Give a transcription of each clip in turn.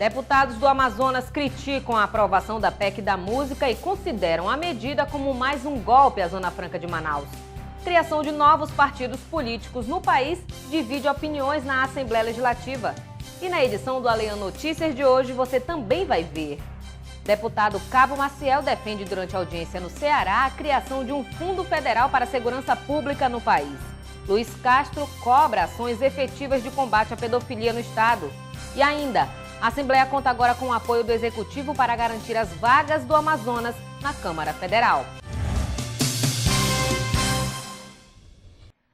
Deputados do Amazonas criticam a aprovação da PEC da música e consideram a medida como mais um golpe à Zona Franca de Manaus. Criação de novos partidos políticos no país divide opiniões na Assembleia Legislativa. E na edição do Alean Notícias de hoje você também vai ver. Deputado Cabo Maciel defende durante a audiência no Ceará a criação de um fundo federal para a segurança pública no país. Luiz Castro cobra ações efetivas de combate à pedofilia no estado. E ainda, a Assembleia conta agora com o apoio do Executivo para garantir as vagas do Amazonas na Câmara Federal.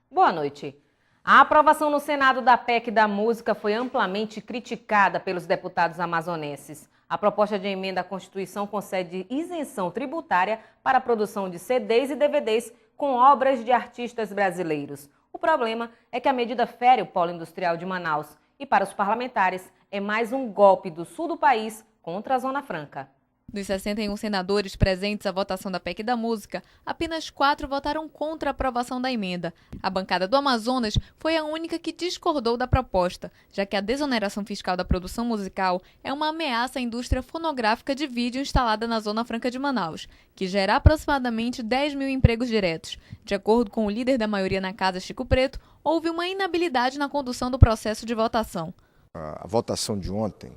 Boa noite. A aprovação no Senado da PEC da música foi amplamente criticada pelos deputados amazonenses. A proposta de emenda à Constituição concede isenção tributária para a produção de CDs e DVDs com obras de artistas brasileiros. O problema é que a medida fere o polo industrial de Manaus e, para os parlamentares, é mais um golpe do sul do país contra a Zona Franca. Dos 61 senadores presentes à votação da PEC da música, apenas 4 votaram contra a aprovação da emenda. A bancada do Amazonas foi a única que discordou da proposta, já que a desoneração fiscal da produção musical é uma ameaça à indústria fonográfica de vídeo instalada na Zona Franca de Manaus, que gera aproximadamente 10 mil empregos diretos. De acordo com o líder da maioria na casa, Chico Preto, houve uma inabilidade na condução do processo de votação. A votação de ontem,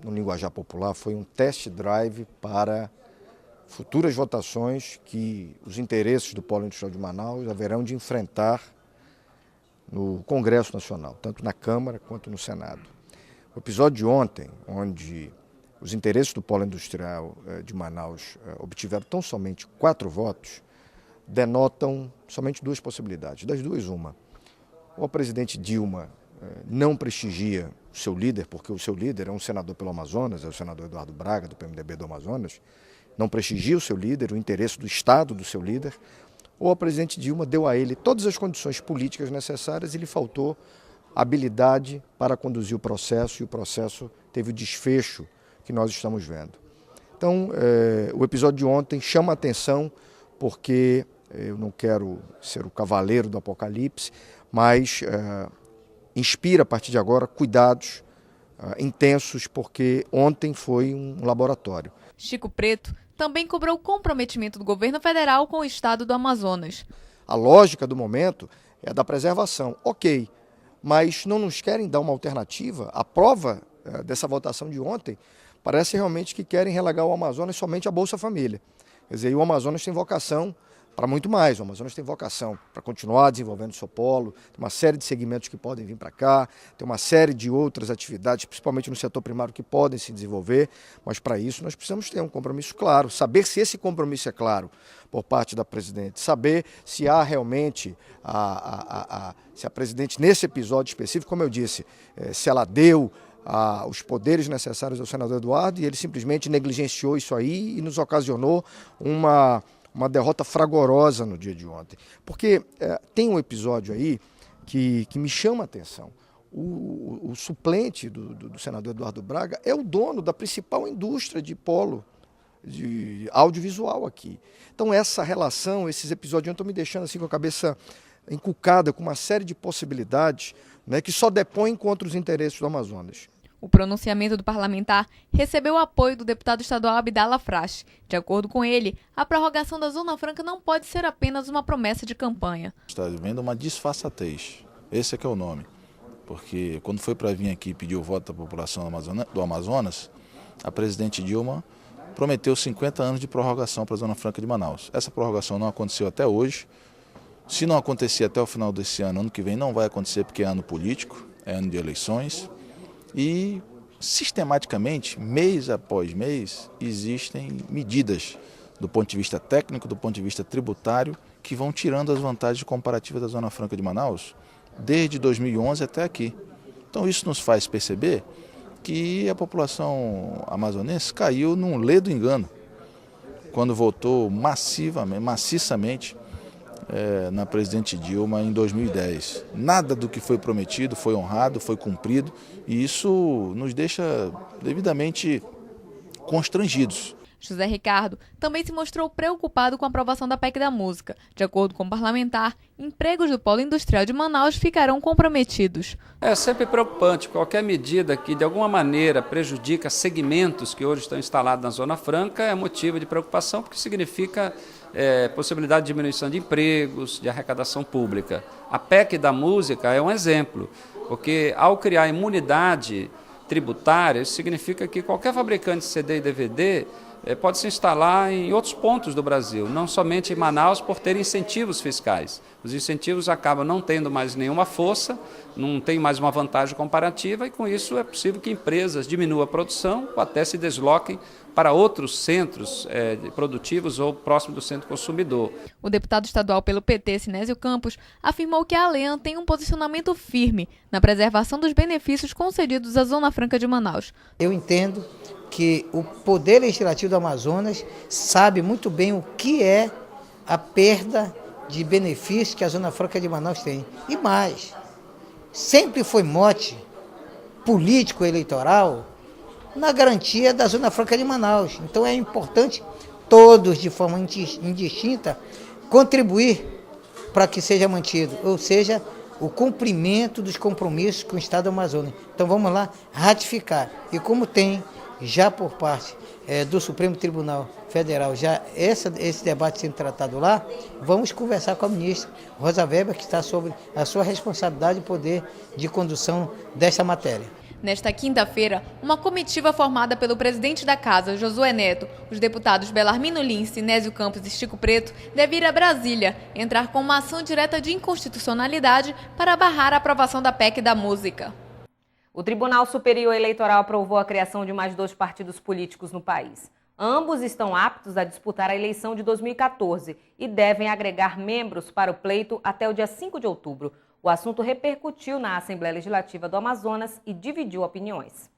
no linguajar popular, foi um test drive para futuras votações que os interesses do Polo Industrial de Manaus haverão de enfrentar no Congresso Nacional, tanto na Câmara quanto no Senado. O episódio de ontem, onde os interesses do Polo Industrial de Manaus obtiveram tão somente 4 votos, denotam somente 2 possibilidades. Das duas, uma. Ou a presidente Dilma não prestigia o seu líder, porque o seu líder é um senador pelo Amazonas, é o senador Eduardo Braga, do PMDB do Amazonas, não prestigia o seu líder, o interesse do Estado do seu líder, ou a presidente Dilma deu a ele todas as condições políticas necessárias e lhe faltou habilidade para conduzir o processo, e o processo teve o desfecho que nós estamos vendo. Então, o episódio de ontem chama a atenção porque eu não quero ser o cavaleiro do apocalipse, mas inspira a partir de agora cuidados intensos, porque ontem foi um laboratório. Chico Preto também cobrou o comprometimento do governo federal com o estado do Amazonas. A lógica do momento é a da preservação, ok, mas não nos querem dar uma alternativa. A prova dessa votação de ontem parece realmente que querem relegar o Amazonas somente à Bolsa Família. Quer dizer, o Amazonas tem vocação para muito mais. O Amazonas tem vocação para continuar desenvolvendo o seu polo, tem uma série de segmentos que podem vir para cá, tem uma série de outras atividades, principalmente no setor primário, que podem se desenvolver, mas para isso nós precisamos ter um compromisso claro, saber se esse compromisso é claro por parte da presidente, saber se há realmente, se a presidente, nesse episódio específico, como eu disse, se ela deu os poderes necessários ao senador Eduardo e ele simplesmente negligenciou isso aí e nos ocasionou uma derrota fragorosa no dia de ontem. Porque tem um episódio aí que me chama a atenção. O suplente do senador Eduardo Braga é o dono da principal indústria de polo de audiovisual aqui. Então essa relação, esses episódios estão me deixando assim com a cabeça encucada com uma série de possibilidades, né, que só depõem contra os interesses do Amazonas. O pronunciamento do parlamentar recebeu o apoio do deputado estadual Abdala Frache. De acordo com ele, a prorrogação da Zona Franca não pode ser apenas uma promessa de campanha. Está vendo uma disfarçatez, esse é que é o nome. Porque quando foi para vir aqui pedir o voto da população do Amazonas, a presidente Dilma prometeu 50 anos de prorrogação para a Zona Franca de Manaus. Essa prorrogação não aconteceu até hoje. Se não acontecer até o final desse ano que vem não vai acontecer porque é ano político, é ano de eleições. E, sistematicamente, mês após mês, existem medidas do ponto de vista técnico, do ponto de vista tributário, que vão tirando as vantagens comparativas da Zona Franca de Manaus, desde 2011 até aqui. Então isso nos faz perceber que a população amazonense caiu num ledo engano, quando votou maciçamente na presidente Dilma em 2010. Nada do que foi prometido foi honrado, foi cumprido, e isso nos deixa devidamente constrangidos. José Ricardo também se mostrou preocupado com a aprovação da PEC da música. De acordo com o parlamentar, empregos do polo industrial de Manaus ficarão comprometidos. É sempre preocupante qualquer medida que de alguma maneira prejudica segmentos que hoje estão instalados na Zona Franca, é motivo de preocupação porque significa possibilidade de diminuição de empregos, de arrecadação pública. A PEC da música é um exemplo, porque ao criar imunidade tributária, isso significa que qualquer fabricante de CD e DVD pode se instalar em outros pontos do Brasil, não somente em Manaus, por ter incentivos fiscais. Os incentivos acabam não tendo mais nenhuma força, não tem mais uma vantagem comparativa e com isso é possível que empresas diminuam a produção ou até se desloquem para outros centros produtivos ou próximo do centro consumidor. O deputado estadual pelo PT, Sinésio Campos, afirmou que a ALEAN tem um posicionamento firme na preservação dos benefícios concedidos à Zona Franca de Manaus. Eu entendo que o Poder Legislativo do Amazonas sabe muito bem o que é a perda de benefícios que a Zona Franca de Manaus tem. E mais, sempre foi mote político-eleitoral na garantia da Zona Franca de Manaus. Então é importante todos, de forma indistinta, contribuir para que seja mantido, ou seja, o cumprimento dos compromissos com o Estado do Amazonas. Então vamos lá ratificar. E como tem já por parte do Supremo Tribunal Federal, já esse debate sendo tratado lá, vamos conversar com a ministra Rosa Weber, que está sob a sua responsabilidade e poder de condução dessa matéria. Nesta quinta-feira, uma comitiva formada pelo presidente da Casa, Josué Neto, os deputados Belarmino Lins, Sinésio Campos e Chico Preto, deve ir a Brasília, entrar com uma ação direta de inconstitucionalidade para barrar a aprovação da PEC da música. O Tribunal Superior Eleitoral aprovou a criação de mais 2 partidos políticos no país. Ambos estão aptos a disputar a eleição de 2014 e devem agregar membros para o pleito até o dia 5 de outubro. O assunto repercutiu na Assembleia Legislativa do Amazonas e dividiu opiniões.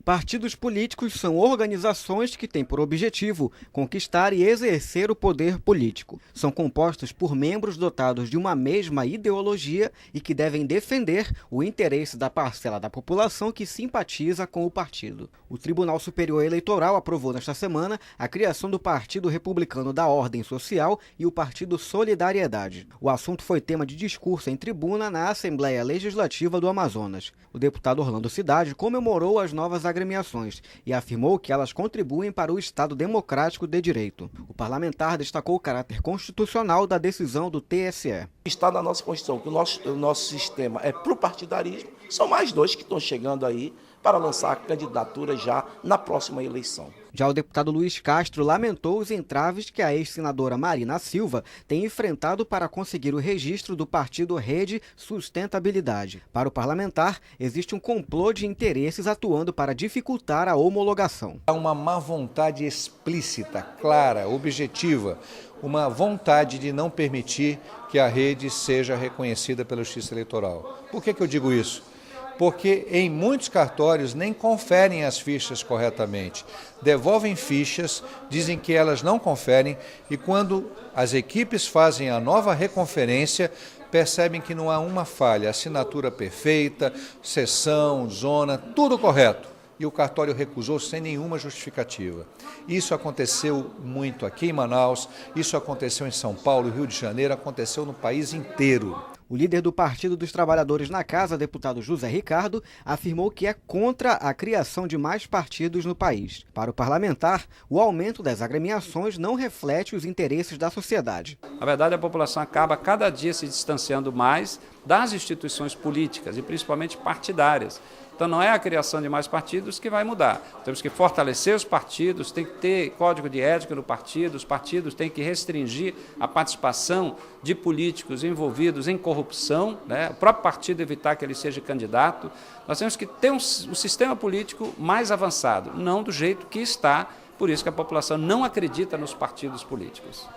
Partidos políticos são organizações que têm por objetivo conquistar e exercer o poder político. São compostos por membros dotados de uma mesma ideologia e que devem defender o interesse da parcela da população que simpatiza com o partido. O Tribunal Superior Eleitoral aprovou nesta semana a criação do Partido Republicano da Ordem Social e o Partido Solidariedade. O assunto foi tema de discurso em tribuna na Assembleia Legislativa do Amazonas. O deputado Orlando Cidade comemorou as novas agremiações e afirmou que elas contribuem para o Estado democrático de direito. O parlamentar destacou o caráter constitucional da decisão do TSE. Está na nossa Constituição que o nosso sistema é pro partidarismo, são mais 2 que estão chegando aí para lançar a candidatura já na próxima eleição. Já o deputado Luiz Castro lamentou os entraves que a ex-senadora Marina Silva tem enfrentado para conseguir o registro do partido Rede Sustentabilidade. Para o parlamentar, existe um complô de interesses atuando para dificultar a homologação. Há uma má vontade explícita, clara, objetiva, uma vontade de não permitir que a rede seja reconhecida pela Justiça Eleitoral. Por que eu digo isso? Porque em muitos cartórios nem conferem as fichas corretamente, devolvem fichas, dizem que elas não conferem e quando as equipes fazem a nova reconferência, percebem que não há uma falha, assinatura perfeita, seção, zona, tudo correto. E o cartório recusou sem nenhuma justificativa. Isso aconteceu muito aqui em Manaus, isso aconteceu em São Paulo, Rio de Janeiro, aconteceu no país inteiro. O líder do Partido dos Trabalhadores na Casa, deputado José Ricardo, afirmou que é contra a criação de mais partidos no país. Para o parlamentar, o aumento das agremiações não reflete os interesses da sociedade. Na verdade, a população acaba cada dia se distanciando mais das instituições políticas e principalmente partidárias. Então não é a criação de mais partidos que vai mudar. Temos que fortalecer os partidos, tem que ter código de ética no partido, os partidos têm que restringir a participação de políticos envolvidos em corrupção, né? O próprio partido evitar que ele seja candidato. Nós temos que ter um sistema político mais avançado, não do jeito que está, por isso que a população não acredita nos partidos políticos.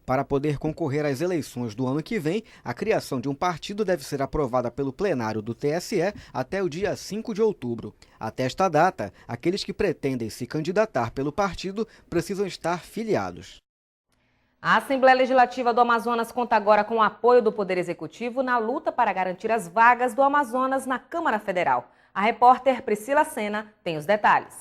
Para poder concorrer às eleições do ano que vem, a criação de um partido deve ser aprovada pelo plenário do TSE até o dia 5 de outubro. Até esta data, aqueles que pretendem se candidatar pelo partido precisam estar filiados. A Assembleia Legislativa do Amazonas conta agora com o apoio do Poder Executivo na luta para garantir as vagas do Amazonas na Câmara Federal. A repórter Priscila Sena tem os detalhes.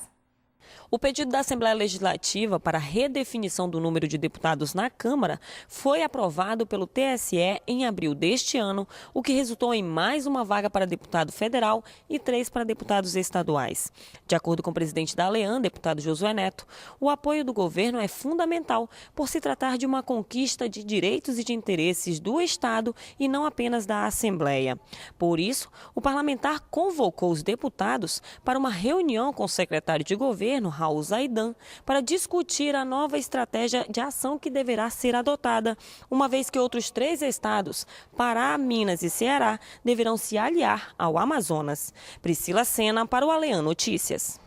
O pedido da Assembleia Legislativa para a redefinição do número de deputados na Câmara foi aprovado pelo TSE em abril deste ano, o que resultou em mais uma vaga para deputado federal e 3 para deputados estaduais. De acordo com o presidente da ALEAN, deputado Josué Neto, o apoio do governo é fundamental por se tratar de uma conquista de direitos e de interesses do Estado e não apenas da Assembleia. Por isso, o parlamentar convocou os deputados para uma reunião com o secretário de governo, Raul Zaidan, para discutir a nova estratégia de ação que deverá ser adotada, uma vez que outros 3 estados, Pará, Minas e Ceará, deverão se aliar ao Amazonas. Priscila Sena para o ALEAN Notícias.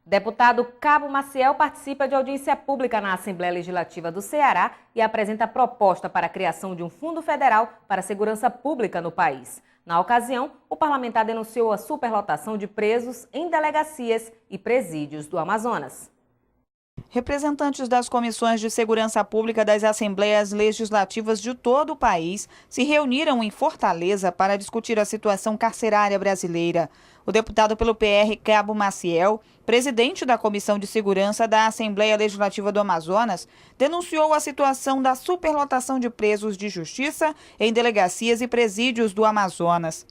Deputado Cabo Maciel participa de audiência pública na Assembleia Legislativa do Ceará e apresenta proposta para a criação de um fundo federal para a segurança pública no país. Na ocasião, o parlamentar denunciou a superlotação de presos em delegacias e presídios do Amazonas. Representantes das comissões de segurança pública das Assembleias Legislativas de todo o país se reuniram em Fortaleza para discutir a situação carcerária brasileira. O deputado pelo PR, Cabo Maciel, presidente da Comissão de Segurança da Assembleia Legislativa do Amazonas, denunciou a situação da superlotação de presos de justiça em delegacias e presídios do Amazonas.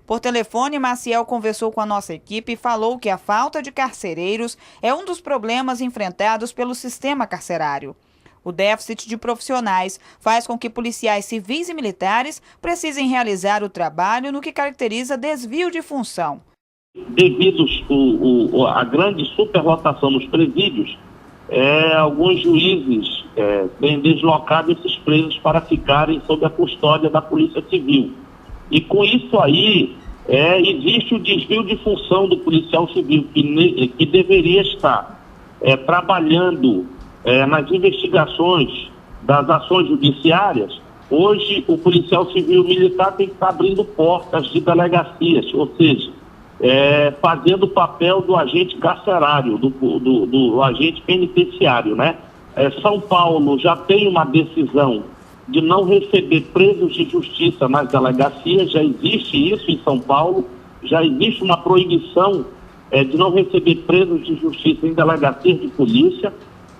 Por telefone, Maciel conversou com a nossa equipe e falou que a falta de carcereiros é um dos problemas enfrentados pelo sistema carcerário. O déficit de profissionais faz com que policiais civis e militares precisem realizar o trabalho no que caracteriza desvio de função. Devido à grande superlotação nos presídios, alguns juízes têm deslocado esses presos para ficarem sob a custódia da Polícia Civil. E com isso aí, existe o desvio de função do policial civil, que deveria estar trabalhando nas investigações das ações judiciárias. Hoje, o policial civil militar tem que estar abrindo portas de delegacias, ou seja, fazendo o papel do agente carcerário, do agente penitenciário, né? São Paulo já tem uma decisão de não receber presos de justiça nas delegacias, já existe isso em São Paulo, já existe uma proibição de não receber presos de justiça em delegacias de polícia,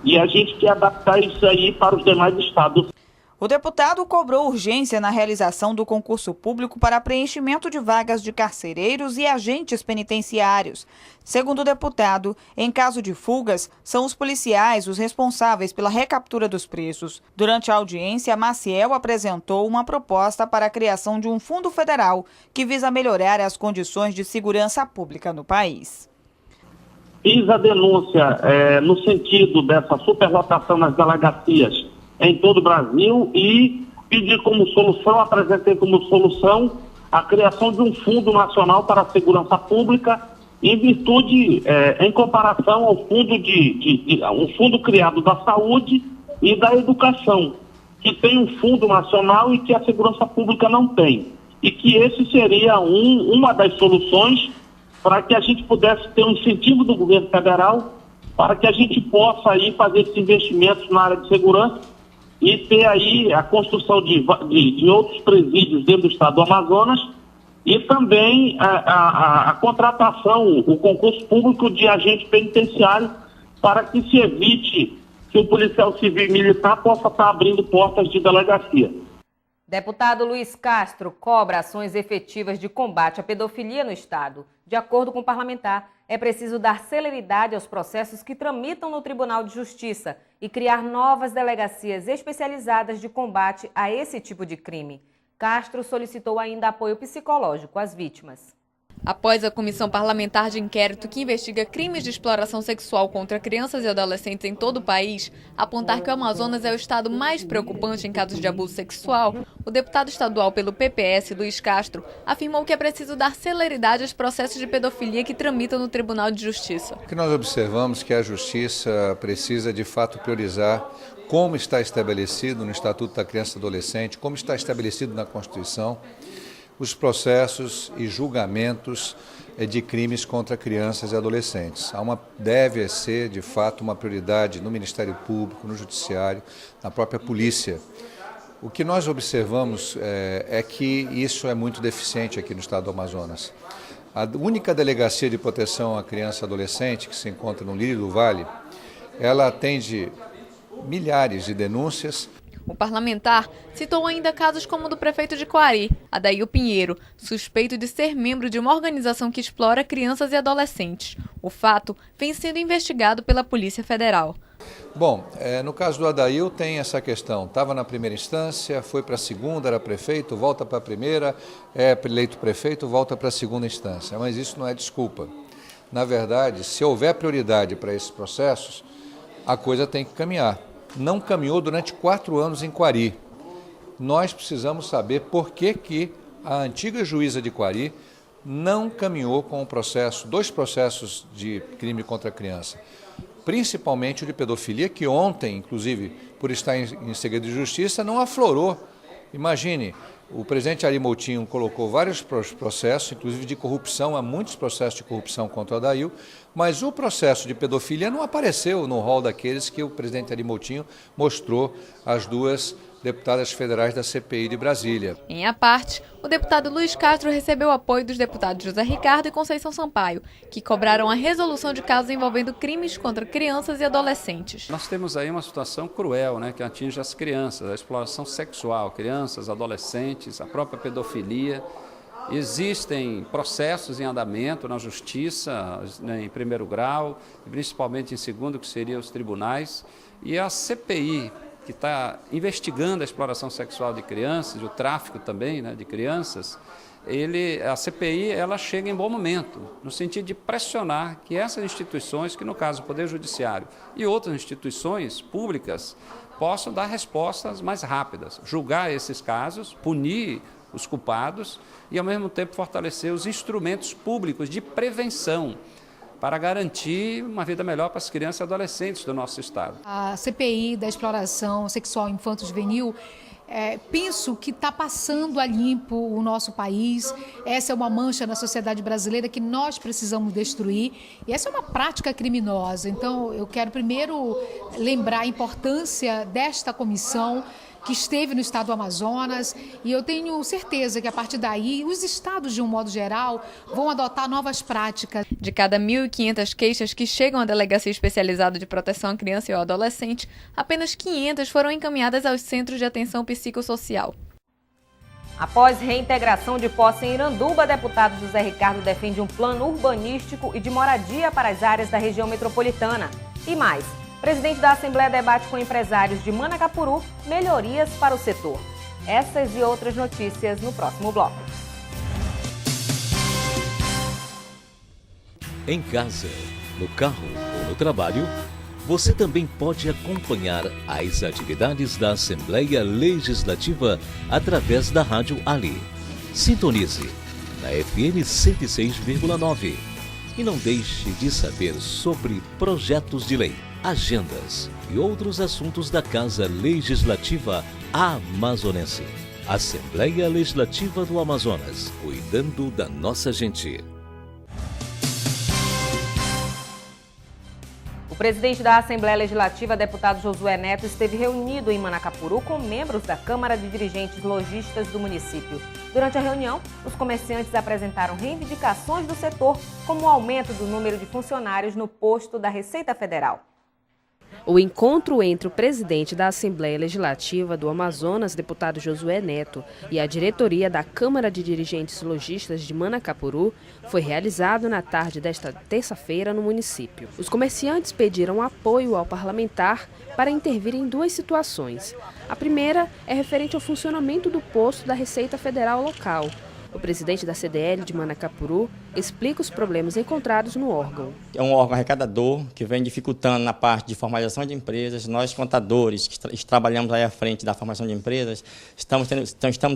e a gente quer adaptar isso aí para os demais estados. O deputado cobrou urgência na realização do concurso público para preenchimento de vagas de carcereiros e agentes penitenciários. Segundo o deputado, em caso de fugas, são os policiais os responsáveis pela recaptura dos presos. Durante a audiência, Maciel apresentou uma proposta para a criação de um fundo federal que visa melhorar as condições de segurança pública no país. Fiz a denúncia no sentido dessa superlotação nas delegacias em todo o Brasil e pedi como solução, apresentei como solução a criação de um Fundo Nacional para a Segurança Pública, em virtude, em comparação ao fundo um fundo criado da saúde e da educação, que tem um fundo nacional e que a segurança pública não tem. E que esse seria uma das soluções para que a gente pudesse ter um incentivo do governo federal para que a gente possa aí fazer esses investimentos na área de segurança e ter aí a construção de outros presídios dentro do estado do Amazonas e também a contratação, o concurso público de agente penitenciário para que se evite que o policial civil e militar possa estar abrindo portas de delegacia. Deputado Luiz Castro cobra ações efetivas de combate à pedofilia no estado. De acordo com o parlamentar, é preciso dar celeridade aos processos que tramitam no Tribunal de Justiça e criar novas delegacias especializadas de combate a esse tipo de crime. Castro solicitou ainda apoio psicológico às vítimas. Após a comissão parlamentar de inquérito que investiga crimes de exploração sexual contra crianças e adolescentes em todo o país, apontar que o Amazonas é o estado mais preocupante em casos de abuso sexual, o deputado estadual pelo PPS, Luiz Castro, afirmou que é preciso dar celeridade aos processos de pedofilia que tramitam no Tribunal de Justiça. O que nós observamos é que a Justiça precisa, de fato, priorizar como está estabelecido no Estatuto da Criança e Adolescente, como está estabelecido na Constituição, os processos e julgamentos de crimes contra crianças e adolescentes. Deve ser, de fato, uma prioridade no Ministério Público, no Judiciário, na própria polícia. O que nós observamos é que isso é muito deficiente aqui no estado do Amazonas. A única delegacia de proteção à criança e adolescente que se encontra no Lírio do Vale ela atende milhares de denúncias. O parlamentar citou ainda casos como o do prefeito de Coari, Adail Pinheiro, suspeito de ser membro de uma organização que explora crianças e adolescentes. O fato vem sendo investigado pela Polícia Federal. Bom, no caso do Adail tem essa questão, estava na primeira instância, foi para a segunda, era prefeito, volta para a primeira, é eleito prefeito, volta para a segunda instância, mas isso não é desculpa. Na verdade, se houver prioridade para esses processos, a coisa tem que caminhar. Não caminhou durante 4 anos em Coari. Nós precisamos saber por que a antiga juíza de Coari não caminhou com o processo, 2 processos de crime contra a criança, principalmente o de pedofilia, que ontem, inclusive, por estar em segredo de justiça, não aflorou. Imagine, o presidente Ari Moutinho colocou vários processos, inclusive de corrupção, há muitos processos de corrupção contra o Adail, mas o processo de pedofilia não apareceu no rol daqueles que o presidente Ari Moutinho mostrou às 2 deputadas federais da CPI de Brasília. Em a parte, o deputado Luiz Castro recebeu o apoio dos deputados José Ricardo e Conceição Sampaio, que cobraram a resolução de casos envolvendo crimes contra crianças e adolescentes. Nós temos aí uma situação cruel, que atinge as crianças, a exploração sexual, crianças, adolescentes, a própria pedofilia. Existem processos em andamento na justiça, em primeiro grau, principalmente em segundo, que seriam os tribunais, e a CPI, que está investigando a exploração sexual de crianças, e o tráfico também de crianças, a CPI ela chega em bom momento, no sentido de pressionar que essas instituições, que no caso o Poder Judiciário e outras instituições públicas, possam dar respostas mais rápidas, julgar esses casos, punir os culpados e, ao mesmo tempo, fortalecer os instrumentos públicos de prevenção para garantir uma vida melhor para as crianças e adolescentes do nosso Estado. A CPI da exploração sexual infanto-juvenil, penso que está passando a limpo o nosso país. Essa é uma mancha na sociedade brasileira que nós precisamos destruir. E essa é uma prática criminosa. Então, eu quero primeiro lembrar a importância desta comissão que esteve no estado do Amazonas, e eu tenho certeza que a partir daí os estados, de um modo geral, vão adotar novas práticas. De cada 1.500 queixas que chegam à Delegacia Especializada de Proteção à Criança e ao Adolescente, apenas 500 foram encaminhadas aos Centros de Atenção Psicossocial. Após reintegração de posse em Iranduba, deputado José Ricardo defende um plano urbanístico e de moradia para as áreas da região metropolitana. E mais, o presidente da Assembleia debate com empresários de Manacapuru melhorias para o setor. Essas e outras notícias no próximo bloco. Em casa, no carro ou no trabalho, você também pode acompanhar as atividades da Assembleia Legislativa através da Rádio Ali. Sintonize na FM 106,9 e não deixe de saber sobre projetos de lei, agendas e outros assuntos da Casa Legislativa Amazonense. Assembleia Legislativa do Amazonas, cuidando da nossa gente. O presidente da Assembleia Legislativa, deputado Josué Neto, esteve reunido em Manacapuru com membros da Câmara de Dirigentes Lojistas do município. Durante a reunião, os comerciantes apresentaram reivindicações do setor, como o aumento do número de funcionários no posto da Receita Federal. O encontro entre o presidente da Assembleia Legislativa do Amazonas, deputado Josué Neto, e a diretoria da Câmara de Dirigentes Lojistas de Manacapuru foi realizado na tarde desta terça-feira no município. Os comerciantes pediram apoio ao parlamentar para intervir em 2 situações. A primeira é referente ao funcionamento do posto da Receita Federal local. O presidente da CDL de Manacapuru explica os problemas encontrados no órgão. É um órgão arrecadador que vem dificultando na parte de formalização de empresas. Nós, contadores, que trabalhamos aí à frente da formação de empresas, estamos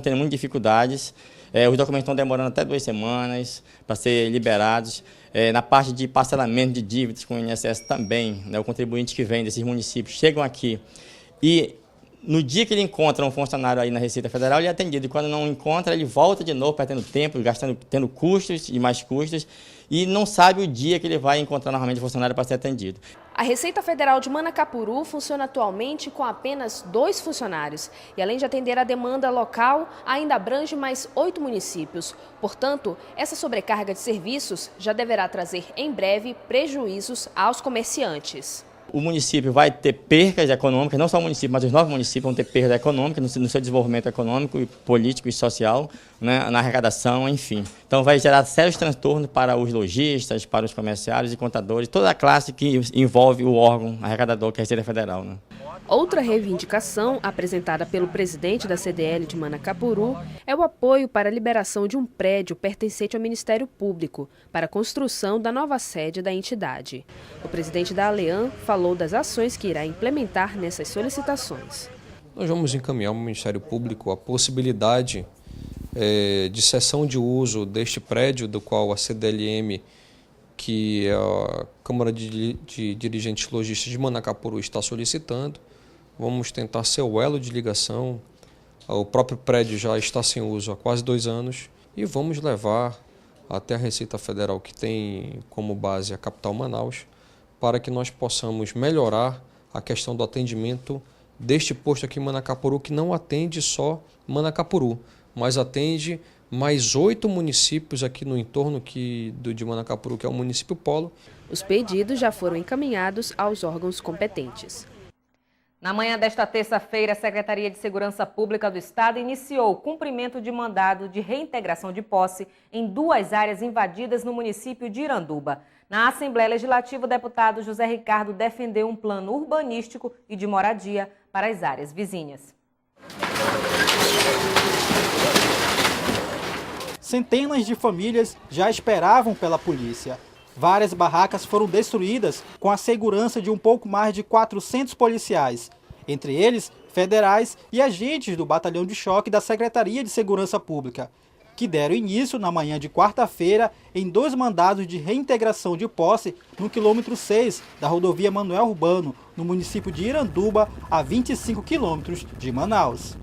tendo muitas dificuldades. Os documentos estão demorando até 2 semanas para ser liberados. Na parte de parcelamento de dívidas com o INSS também, o contribuinte que vem desses municípios chegam aqui e no dia que ele encontra um funcionário aí na Receita Federal, ele é atendido. E quando não encontra, ele volta de novo, perdendo tempo, tendo custos e mais custos, e não sabe o dia que ele vai encontrar novamente o funcionário para ser atendido. A Receita Federal de Manacapuru funciona atualmente com apenas 2 funcionários. E além de atender a demanda local, ainda abrange mais 8 municípios. Portanto, essa sobrecarga de serviços já deverá trazer em breve prejuízos aos comerciantes. O município vai ter percas econômicas, não só o município, mas os 9 municípios vão ter perda econômica no seu desenvolvimento econômico, político e social, né, na arrecadação, enfim. Então vai gerar sérios transtornos para os lojistas, para os comerciários e contadores, toda a classe que envolve o órgão arrecadador, que é a Receita Federal, né? Outra reivindicação apresentada pelo presidente da CDL de Manacapuru é o apoio para a liberação de um prédio pertencente ao Ministério Público para a construção da nova sede da entidade. O presidente da ALEAN falou das ações que irá implementar nessas solicitações. Nós vamos encaminhar ao Ministério Público a possibilidade de cessão de uso deste prédio, do qual a CDLM, que é a Câmara de Dirigentes Lojistas de Manacapuru, está solicitando. Vamos tentar ser o elo de ligação. O próprio prédio já está sem uso há quase 2 anos e vamos levar até a Receita Federal, que tem como base a capital Manaus, para que nós possamos melhorar a questão do atendimento deste posto aqui em Manacapuru, que não atende só Manacapuru, mas atende mais 8 municípios aqui no entorno de Manacapuru, que é o município polo. Os pedidos já foram encaminhados aos órgãos competentes. Na manhã desta terça-feira, a Secretaria de Segurança Pública do Estado iniciou o cumprimento de mandado de reintegração de posse em 2 áreas invadidas no município de Iranduba. Na Assembleia Legislativa, o deputado José Ricardo defendeu um plano urbanístico e de moradia para as áreas vizinhas. Centenas de famílias já esperavam pela polícia. Várias barracas foram destruídas com a segurança de um pouco mais de 400 policiais, entre eles federais e agentes do Batalhão de Choque da Secretaria de Segurança Pública, que deram início na manhã de quarta-feira em 2 mandados de reintegração de posse no quilômetro 6 da rodovia Manuel Urbano, no município de Iranduba, a 25 quilômetros de Manaus.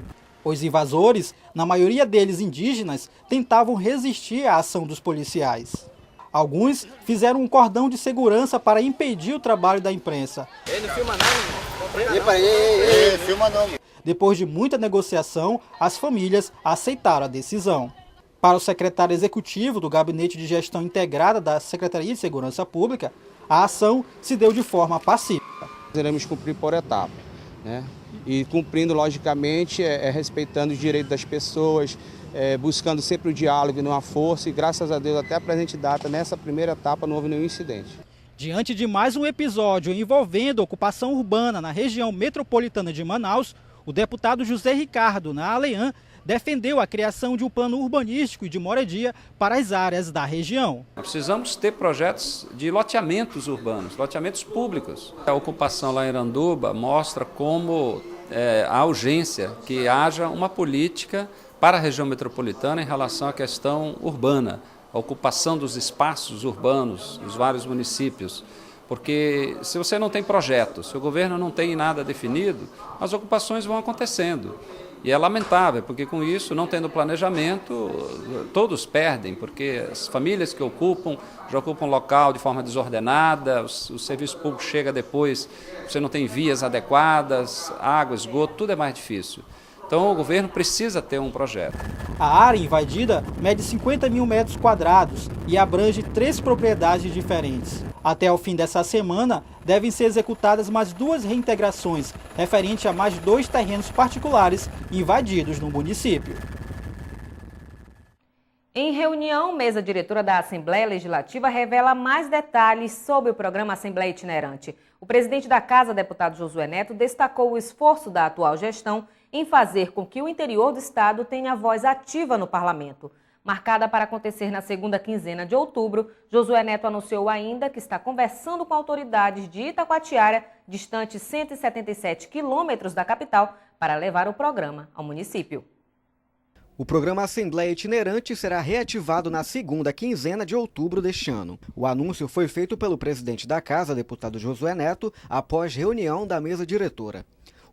Os invasores, na maioria deles indígenas, tentavam resistir à ação dos policiais. Alguns fizeram um cordão de segurança para impedir o trabalho da imprensa. Depois de muita negociação, as famílias aceitaram a decisão. Para o secretário executivo do Gabinete de Gestão Integrada da Secretaria de Segurança Pública, a ação se deu de forma pacífica. Iremos cumprir por etapa, né? E cumprindo, logicamente, respeitando os direitos das pessoas, buscando sempre o diálogo e não a força, e graças a Deus, até a presente data, nessa primeira etapa, não houve nenhum incidente. Diante de mais um episódio envolvendo ocupação urbana na região metropolitana de Manaus, o deputado José Ricardo, na ALEAN, defendeu a criação de um plano urbanístico e de moradia para as áreas da região. Precisamos ter projetos de loteamentos urbanos, loteamentos públicos. A ocupação lá em Iranduba mostra como há urgência que haja uma política para a região metropolitana em relação à questão urbana, a ocupação dos espaços urbanos dos vários municípios. Porque se você não tem projeto, se o governo não tem nada definido, as ocupações vão acontecendo. E é lamentável, porque com isso, não tendo planejamento, todos perdem, porque as famílias que ocupam, já ocupam local de forma desordenada, o serviço público chega depois, você não tem vias adequadas, água, esgoto, tudo é mais difícil. Então o governo precisa ter um projeto. A área invadida mede 50 mil metros quadrados e abrange 3 propriedades diferentes. Até o fim dessa semana, devem ser executadas mais 2 reintegrações, referente a mais 2 terrenos particulares invadidos no município. Em reunião, mesa diretora da Assembleia Legislativa revela mais detalhes sobre o programa Assembleia Itinerante. O presidente da Casa, deputado Josué Neto, destacou o esforço da atual gestão em fazer com que o interior do estado tenha voz ativa no parlamento. Marcada para acontecer na segunda quinzena de outubro, Josué Neto anunciou ainda que está conversando com autoridades de Itacoatiara, distante 177 quilômetros da capital, para levar o programa ao município. O programa Assembleia Itinerante será reativado na segunda quinzena de outubro deste ano. O anúncio foi feito pelo presidente da Casa, deputado Josué Neto, após reunião da mesa diretora.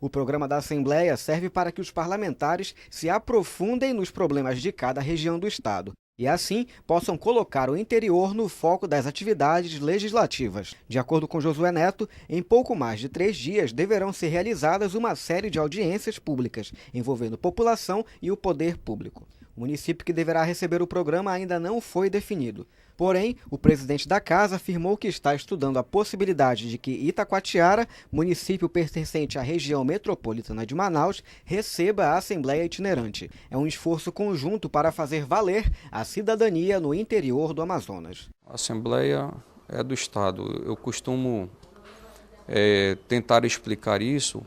O programa da Assembleia serve para que os parlamentares se aprofundem nos problemas de cada região do estado e, assim, possam colocar o interior no foco das atividades legislativas. De acordo com Josué Neto, em pouco mais de 3 dias deverão ser realizadas uma série de audiências públicas envolvendo população e o poder público. O município que deverá receber o programa ainda não foi definido. Porém, o presidente da casa afirmou que está estudando a possibilidade de que Itacoatiara, município pertencente à região metropolitana de Manaus, receba a Assembleia Itinerante. É um esforço conjunto para fazer valer a cidadania no interior do Amazonas. A Assembleia é do Estado. Eu costumo tentar explicar isso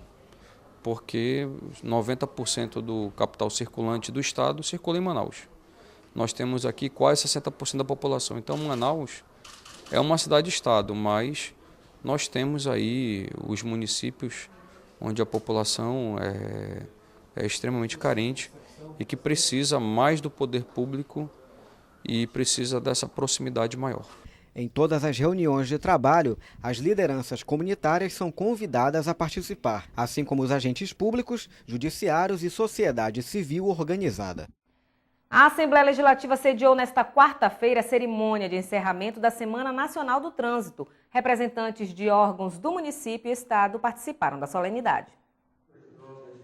porque 90% do capital circulante do Estado circula em Manaus. Nós temos aqui quase 60% da população. Então, Manaus é uma cidade-estado, mas nós temos aí os municípios onde a população é extremamente carente e que precisa mais do poder público e precisa dessa proximidade maior. Em todas as reuniões de trabalho, as lideranças comunitárias são convidadas a participar, assim como os agentes públicos, judiciários e sociedade civil organizada. A Assembleia Legislativa sediou nesta quarta-feira a cerimônia de encerramento da Semana Nacional do Trânsito. Representantes de órgãos do município e estado participaram da solenidade.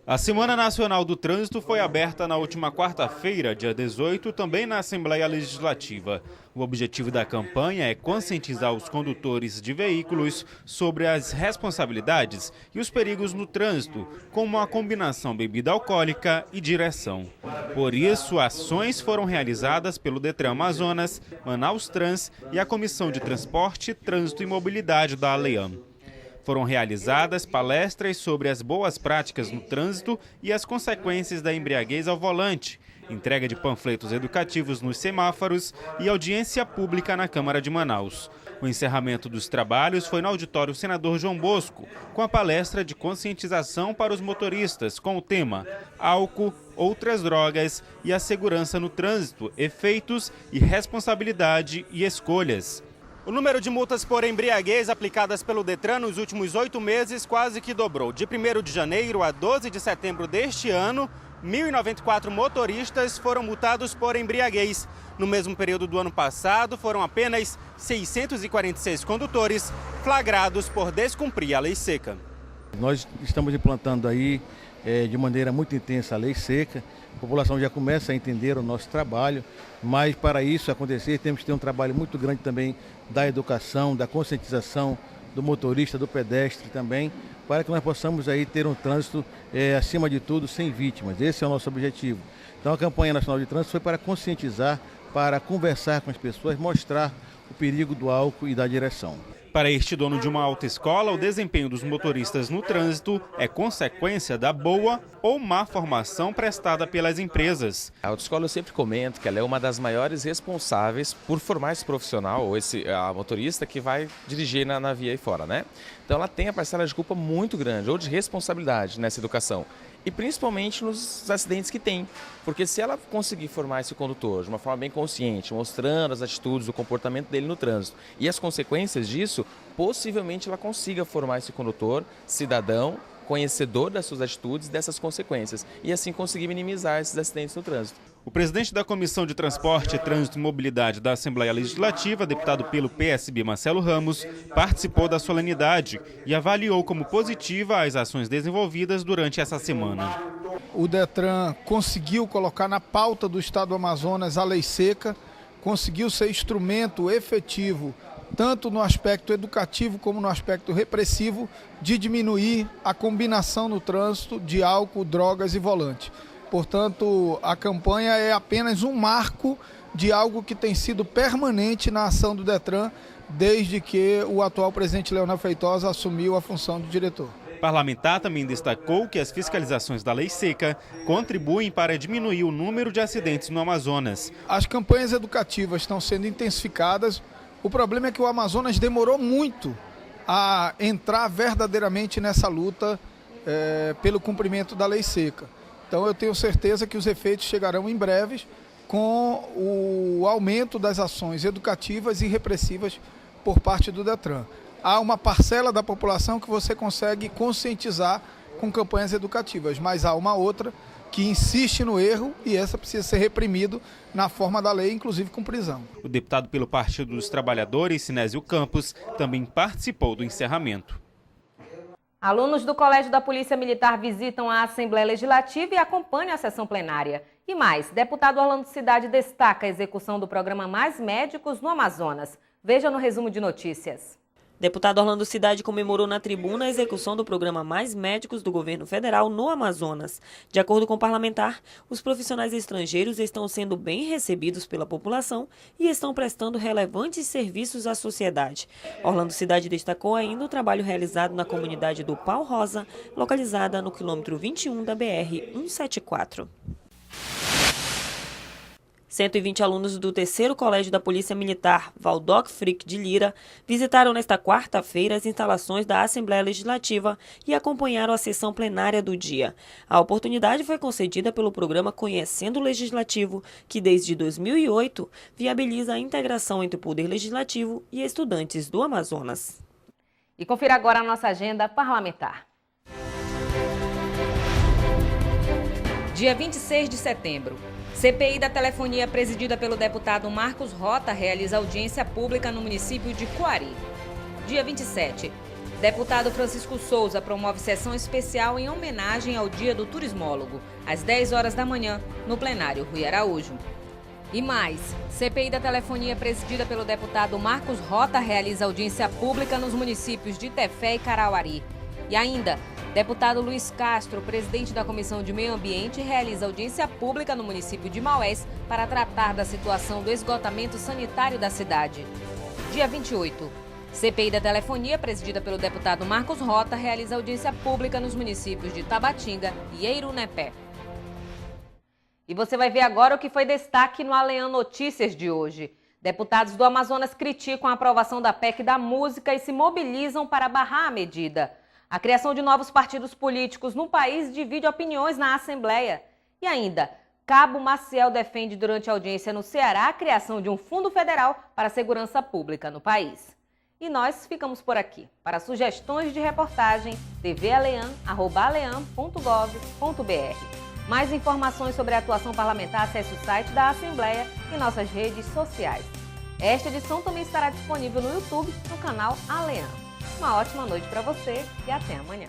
A Semana Nacional do Trânsito foi aberta na última quarta-feira, dia 18, também na Assembleia Legislativa. O objetivo da campanha é conscientizar os condutores de veículos sobre as responsabilidades e os perigos no trânsito, como a combinação bebida alcoólica e direção. Por isso, ações foram realizadas pelo Detran Amazonas, Manaus Trans e a Comissão de Transporte, Trânsito e Mobilidade da ALEAM. Foram realizadas palestras sobre as boas práticas no trânsito e as consequências da embriaguez ao volante, entrega de panfletos educativos nos semáforos e audiência pública na Câmara de Manaus. O encerramento dos trabalhos foi no auditório Senador João Bosco, com a palestra de conscientização para os motoristas com o tema Álcool, outras drogas e a segurança no trânsito, efeitos e responsabilidade e escolhas. O número de multas por embriaguez aplicadas pelo Detran nos últimos 8 meses quase que dobrou. De 1º de janeiro a 12 de setembro deste ano, 1.094 motoristas foram multados por embriaguez. No mesmo período do ano passado, foram apenas 646 condutores flagrados por descumprir a lei seca. Nós estamos implantando aí de maneira muito intensa a lei seca. A população já começa a entender o nosso trabalho, mas para isso acontecer temos que ter um trabalho muito grande também da educação, da conscientização do motorista, do pedestre também, para que nós possamos aí ter um trânsito, acima de tudo, sem vítimas. Esse é o nosso objetivo. Então a campanha nacional de trânsito foi para conscientizar, para conversar com as pessoas, mostrar o perigo do álcool e da direção. Para este dono de uma autoescola, o desempenho dos motoristas no trânsito é consequência da boa ou má formação prestada pelas empresas. A autoescola eu sempre comento que ela é uma das maiores responsáveis por formar esse profissional, ou a motorista que vai dirigir na via aí fora, né? Então ela tem a parcela de culpa muito grande, ou de responsabilidade nessa educação. E principalmente nos acidentes que tem, porque se ela conseguir formar esse condutor de uma forma bem consciente, mostrando as atitudes, o comportamento dele no trânsito e as consequências disso, possivelmente ela consiga formar esse condutor cidadão, conhecedor das suas atitudes e dessas consequências, e assim conseguir minimizar esses acidentes no trânsito. O presidente da Comissão de Transporte, Trânsito e Mobilidade da Assembleia Legislativa, deputado pelo PSB Marcelo Ramos, participou da solenidade e avaliou como positiva as ações desenvolvidas durante essa semana. O Detran conseguiu colocar na pauta do Estado do Amazonas a lei seca, conseguiu ser instrumento efetivo, tanto no aspecto educativo como no aspecto repressivo, de diminuir a combinação no trânsito de álcool, drogas e volante. Portanto, a campanha é apenas um marco de algo que tem sido permanente na ação do Detran desde que o atual presidente Leonel Feitosa assumiu a função de diretor. O parlamentar também destacou que as fiscalizações da lei seca contribuem para diminuir o número de acidentes no Amazonas. As campanhas educativas estão sendo intensificadas. O problema é que o Amazonas demorou muito a entrar verdadeiramente nessa luta pelo cumprimento da lei seca. Então eu tenho certeza que os efeitos chegarão em breves com o aumento das ações educativas e repressivas por parte do Detran. Há uma parcela da população que você consegue conscientizar com campanhas educativas, mas há uma outra que insiste no erro e essa precisa ser reprimido na forma da lei, inclusive com prisão. O deputado pelo Partido dos Trabalhadores, Sinésio Campos, também participou do encerramento. Alunos do Colégio da Polícia Militar visitam a Assembleia Legislativa e acompanham a sessão plenária. E mais, deputado Orlando Cidade destaca a execução do programa Mais Médicos no Amazonas. Veja no resumo de notícias. Deputado Orlando Cidade comemorou na tribuna a execução do programa Mais Médicos do governo federal no Amazonas. De acordo com o parlamentar, os profissionais estrangeiros estão sendo bem recebidos pela população e estão prestando relevantes serviços à sociedade. Orlando Cidade destacou ainda o trabalho realizado na comunidade do Pau Rosa, localizada no quilômetro 21 da BR-174. 120 alunos do 3º Colégio da Polícia Militar, Valdoc Frick de Lira, visitaram nesta quarta-feira as instalações da Assembleia Legislativa e acompanharam a sessão plenária do dia. A oportunidade foi concedida pelo programa Conhecendo o Legislativo, que desde 2008 viabiliza a integração entre o Poder Legislativo e estudantes do Amazonas. E confira agora a nossa agenda parlamentar. Dia 26 de setembro. CPI da telefonia presidida pelo deputado Marcos Rota realiza audiência pública no município de Coari. Dia 27. Deputado Francisco Souza promove sessão especial em homenagem ao Dia do Turismólogo, às 10 horas da manhã, no plenário Rui Araújo. E mais, CPI da telefonia presidida pelo deputado Marcos Rota realiza audiência pública nos municípios de Tefé e Carauari. E ainda, deputado Luiz Castro, presidente da Comissão de Meio Ambiente, realiza audiência pública no município de Maués para tratar da situação do esgotamento sanitário da cidade. Dia 28. CPI da telefonia, presidida pelo deputado Marcos Rota, realiza audiência pública nos municípios de Tabatinga e Eirunepé. E você vai ver agora o que foi destaque no Alean Notícias de hoje. Deputados do Amazonas criticam a aprovação da PEC da música e se mobilizam para barrar a medida. A criação de novos partidos políticos no país divide opiniões na Assembleia. E ainda, Cabo Maciel defende durante a audiência no Ceará a criação de um fundo federal para a segurança pública no país. E nós ficamos por aqui. Para sugestões de reportagem, tvalean@alean.gov.br. Mais informações sobre a atuação parlamentar, acesse o site da Assembleia e nossas redes sociais. Esta edição também estará disponível no YouTube, no canal Alean. Uma ótima noite para você e até amanhã.